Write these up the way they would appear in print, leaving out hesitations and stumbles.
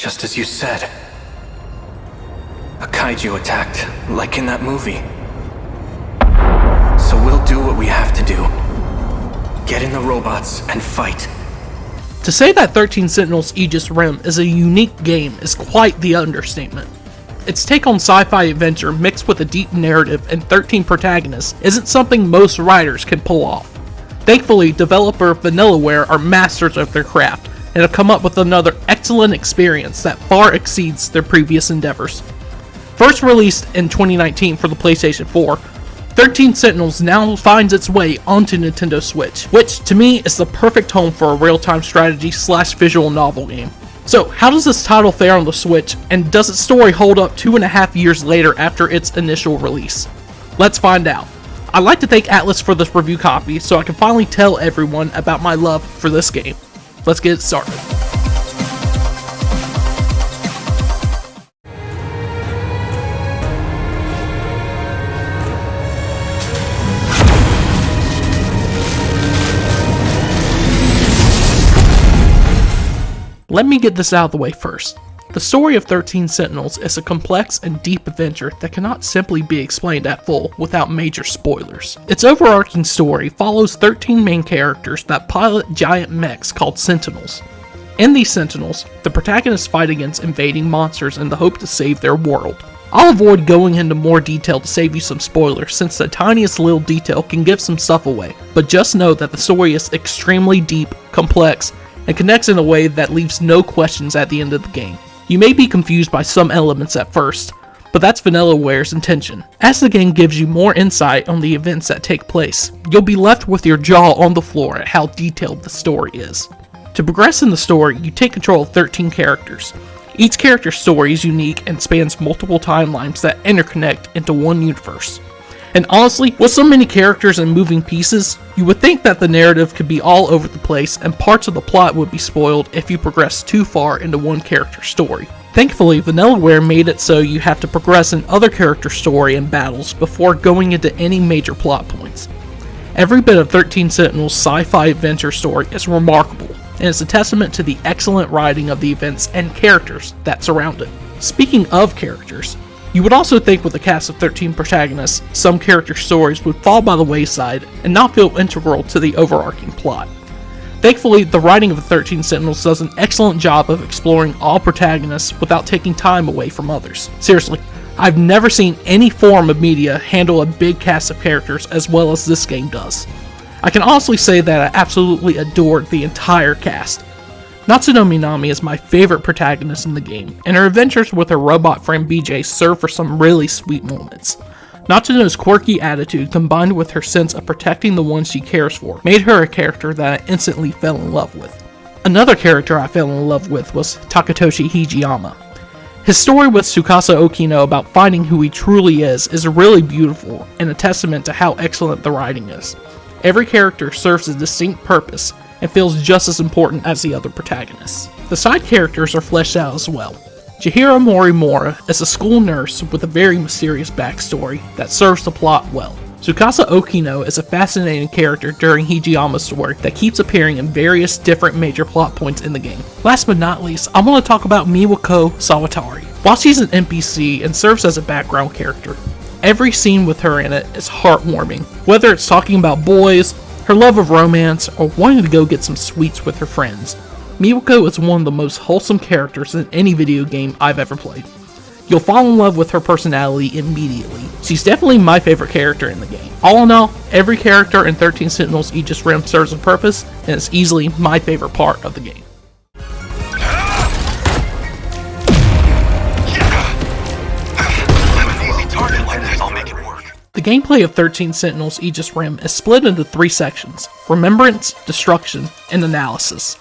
Just as you said. A kaiju attacked, like in that movie. So we'll do what we have to do. Get in the robots and fight. To say that 13 Sentinels Aegis Rim is a unique game is quite the understatement. Its take on sci-fi adventure mixed with a deep narrative and 13 protagonists isn't something most writers can pull off. Thankfully, developer Vanillaware are masters of their craft and have come up with another excellent experience that far exceeds their previous endeavors. First released in 2019 for the PlayStation 4, 13 Sentinels now finds its way onto Nintendo Switch, which to me is the perfect home for a real-time strategy / visual novel game. So, how does this title fare on the Switch, and does its story hold up 2.5 years later after its initial release? Let's find out. I'd like to thank Atlas for this review copy so I can finally tell everyone about my love for this game. Let's get it started. Let me get this out of the way first. The story of 13 Sentinels is a complex and deep adventure that cannot simply be explained at full without major spoilers. Its overarching story follows 13 main characters that pilot giant mechs called Sentinels. In these Sentinels, the protagonists fight against invading monsters in the hope to save their world. I'll avoid going into more detail to save you some spoilers since the tiniest little detail can give some stuff away, but just know that the story is extremely deep, complex, and connects in a way that leaves no questions at the end of the game. You may be confused by some elements at first, but that's Vanillaware's intention. As the game gives you more insight on the events that take place, you'll be left with your jaw on the floor at how detailed the story is. To progress in the story, you take control of 13 characters. Each character's story is unique and spans multiple timelines that interconnect into one universe. And honestly, with so many characters and moving pieces, you would think that the narrative could be all over the place and parts of the plot would be spoiled if you progress too far into one character's story. Thankfully, Vanillaware made it so you have to progress in other character story and battles before going into any major plot points. Every bit of 13 Sentinels' sci-fi adventure story is remarkable, and it's a testament to the excellent writing of the events and characters that surround it. Speaking of characters, you would also think with a cast of 13 protagonists, some character stories would fall by the wayside and not feel integral to the overarching plot. Thankfully, the writing of the 13 Sentinels does an excellent job of exploring all protagonists without taking time away from others. Seriously, I've never seen any form of media handle a big cast of characters as well as this game does. I can honestly say that I absolutely adored the entire cast. Natsuno Minami is my favorite protagonist in the game, and her adventures with her robot friend BJ serve for some really sweet moments. Natsuno's quirky attitude combined with her sense of protecting the ones she cares for made her a character that I instantly fell in love with. Another character I fell in love with was Takatoshi Hijiyama. His story with Tsukasa Okino about finding who he truly is really beautiful and a testament to how excellent the writing is. Every character serves a distinct purpose and feels just as important as the other protagonists. The side characters are fleshed out as well. Chihiro Morimura is a school nurse with a very mysterious backstory that serves the plot well. Tsukasa Okino is a fascinating character during Hijiyama's story that keeps appearing in various different major plot points in the game. Last but not least, I want to talk about Miwako Sawatari. While she's an NPC and serves as a background character, every scene with her in it is heartwarming. Whether it's talking about boys, her love of romance, or wanting to go get some sweets with her friends, Miwako is one of the most wholesome characters in any video game I've ever played. You'll fall in love with her personality immediately. She's definitely my favorite character in the game. All in all, every character in 13 Sentinels Aegis Rim serves a purpose, and it's easily my favorite part of the game. The gameplay of 13 Sentinels Aegis Rim is split into 3 sections: Remembrance, Destruction, and Analysis.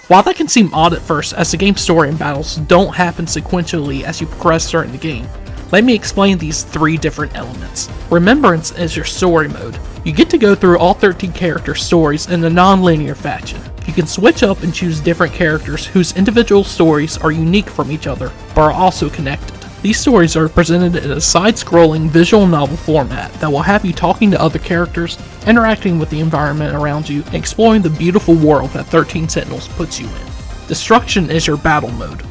While that can seem odd at first as the game's story and battles don't happen sequentially as you progress during the game, let me explain these 3 different elements. Remembrance is your story mode. You get to go through all 13 character stories in a non-linear fashion. You can switch up and choose different characters whose individual stories are unique from each other, but are also connected. These stories are presented in a side-scrolling visual novel format that will have you talking to other characters, interacting with the environment around you, and exploring the beautiful world that 13 Sentinels puts you in. Destruction is your battle mode.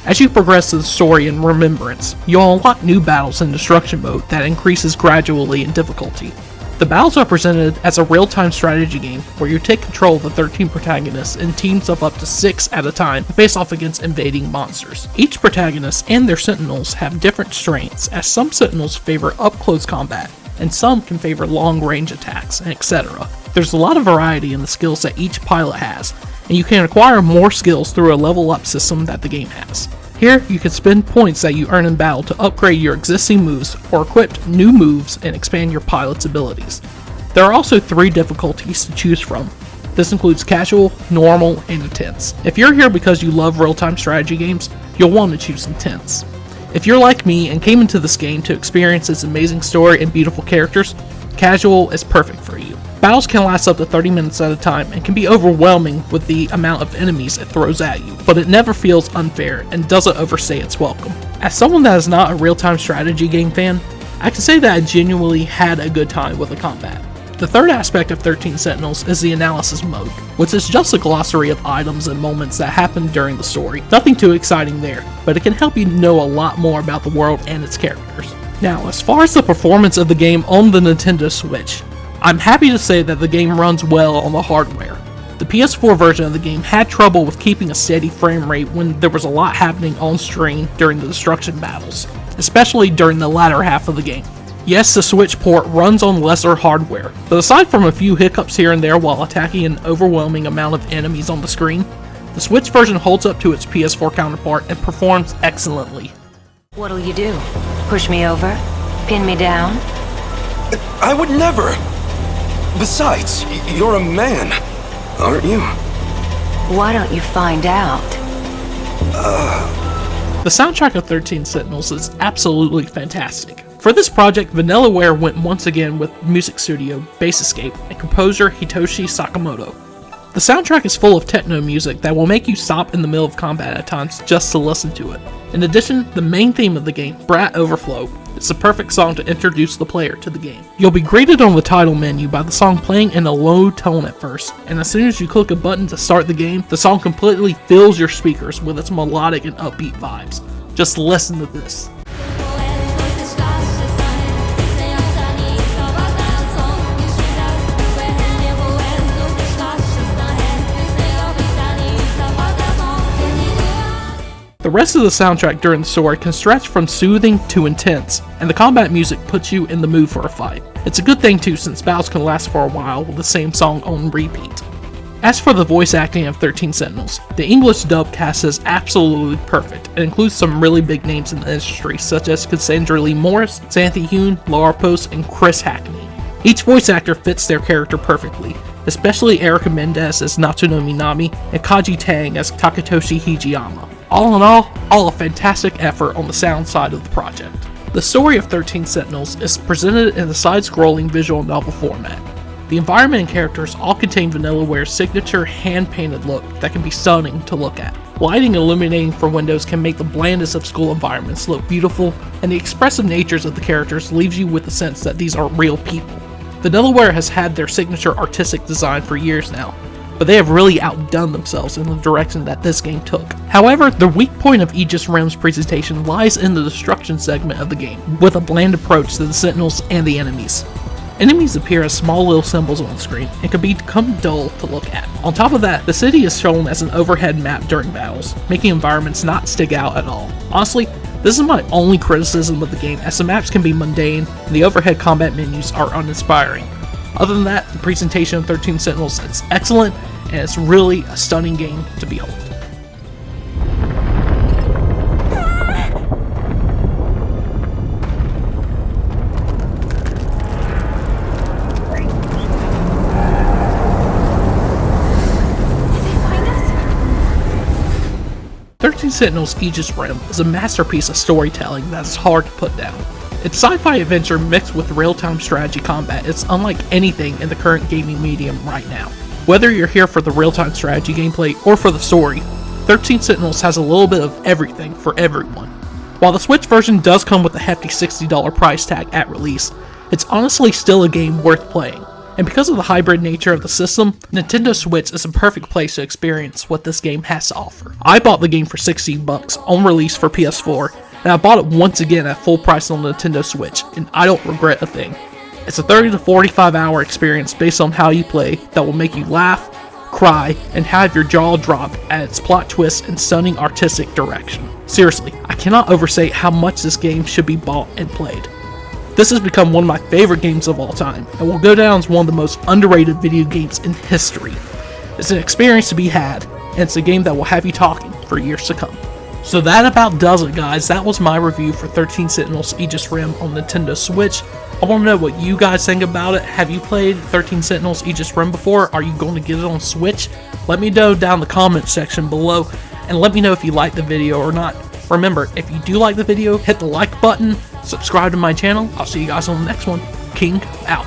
As you progress through the story in Remembrance, you'll unlock new battles in Destruction Mode that increases gradually in difficulty. The battles are presented as a real-time strategy game where you take control of the 13 protagonists in teams of up to 6 at a time and face off against invading monsters. Each protagonist and their Sentinels have different strengths, as some Sentinels favor up-close combat, and some can favor long-range attacks, and etc. There's a lot of variety in the skills that each pilot has, and you can acquire more skills through a level-up system that the game has. Here, you can spend points that you earn in battle to upgrade your existing moves or equip new moves and expand your pilot's abilities. There are also 3 difficulties to choose from. This includes casual, normal, and intense. If you're here because you love real-time strategy games, you'll want to choose intense. If you're like me and came into this game to experience its amazing story and beautiful characters, casual is perfect for you. Battles can last up to 30 minutes at a time and can be overwhelming with the amount of enemies it throws at you, but it never feels unfair and doesn't overstay its welcome. As someone that is not a real-time strategy game fan, I can say that I genuinely had a good time with the combat. The third aspect of 13 Sentinels is the analysis mode, which is just a glossary of items and moments that happen during the story. Nothing too exciting there, but it can help you know a lot more about the world and its characters. Now, as far as the performance of the game on the Nintendo Switch, I'm happy to say that the game runs well on the hardware. The PS4 version of the game had trouble with keeping a steady frame rate when there was a lot happening on screen during the destruction battles, especially during the latter half of the game. Yes, the Switch port runs on lesser hardware, but aside from a few hiccups here and there while attacking an overwhelming amount of enemies on the screen, the Switch version holds up to its PS4 counterpart and performs excellently. What'll you do? Push me over? Pin me down? I would never! Besides, you're a man, aren't you? Why don't you find out? The soundtrack of 13 Sentinels is absolutely fantastic. For this project, Vanillaware went once again with music studio Bass Escape and composer Hitoshi Sakamoto. The soundtrack is full of techno music that will make you stop in the middle of combat at times just to listen to it. In addition, the main theme of the game, Brat Overflow, is the perfect song to introduce the player to the game. You'll be greeted on the title menu by the song playing in a low tone at first, and as soon as you click a button to start the game, the song completely fills your speakers with its melodic and upbeat vibes. Just listen to this. The rest of the soundtrack during the story can stretch from soothing to intense, and the combat music puts you in the mood for a fight. It's a good thing too, since battles can last for a while with the same song on repeat. As for the voice acting of 13 Sentinels, the English dub cast is absolutely perfect and includes some really big names in the industry such as Cassandra Lee Morris, Xanthi Hune, Laura Post, and Chris Hackney. Each voice actor fits their character perfectly, especially Erica Mendez as Natsuno Minami and Kaji Tang as Takatoshi Hijiyama. All in all a fantastic effort on the sound side of the project. The story of 13 Sentinels is presented in a side-scrolling visual novel format. The environment and characters all contain Vanillaware's signature hand-painted look that can be stunning to look at. Lighting illuminating for windows can make the blandest of school environments look beautiful, and the expressive natures of the characters leaves you with the sense that these are real people. Vanillaware has had their signature artistic design for years now, but they have really outdone themselves in the direction that this game took. However, the weak point of Aegis Rim's presentation lies in the destruction segment of the game, with a bland approach to the Sentinels and the enemies. Enemies appear as small little symbols on the screen and can become dull to look at. On top of that, the city is shown as an overhead map during battles, making environments not stick out at all. Honestly, this is my only criticism of the game, as the maps can be mundane and the overhead combat menus are uninspiring. Other than that, the presentation of 13 Sentinels is excellent, and it's really a stunning game to behold. Sentinels Aegis Rim is a masterpiece of storytelling that is hard to put down. Its sci-fi adventure mixed with real-time strategy combat is unlike anything in the current gaming medium right now. Whether you're here for the real-time strategy gameplay or for the story, 13 Sentinels has a little bit of everything for everyone. While the Switch version does come with a hefty $60 price tag at release, it's honestly still a game worth playing. And because of the hybrid nature of the system, Nintendo Switch is a perfect place to experience what this game has to offer. I bought the game for $16 on release for PS4, and I bought it once again at full price on Nintendo Switch, and I don't regret a thing. It's a 30 to 45 hour experience based on how you play that will make you laugh, cry, and have your jaw drop at its plot twists and stunning artistic direction. Seriously, I cannot overstate how much this game should be bought and played. This has become one of my favorite games of all time, and will go down as one of the most underrated video games in history. It's an experience to be had, and it's a game that will have you talking for years to come. So that about does it, guys. That was my review for 13 Sentinels Aegis Rim on Nintendo Switch. I want to know what you guys think about it. Have you played 13 Sentinels Aegis Rim before? Are you going to get it on Switch? Let me know down in the comment section below, and let me know if you liked the video or not. Remember, if you do like the video, hit the like button, subscribe to my channel. I'll see you guys on the next one. King out.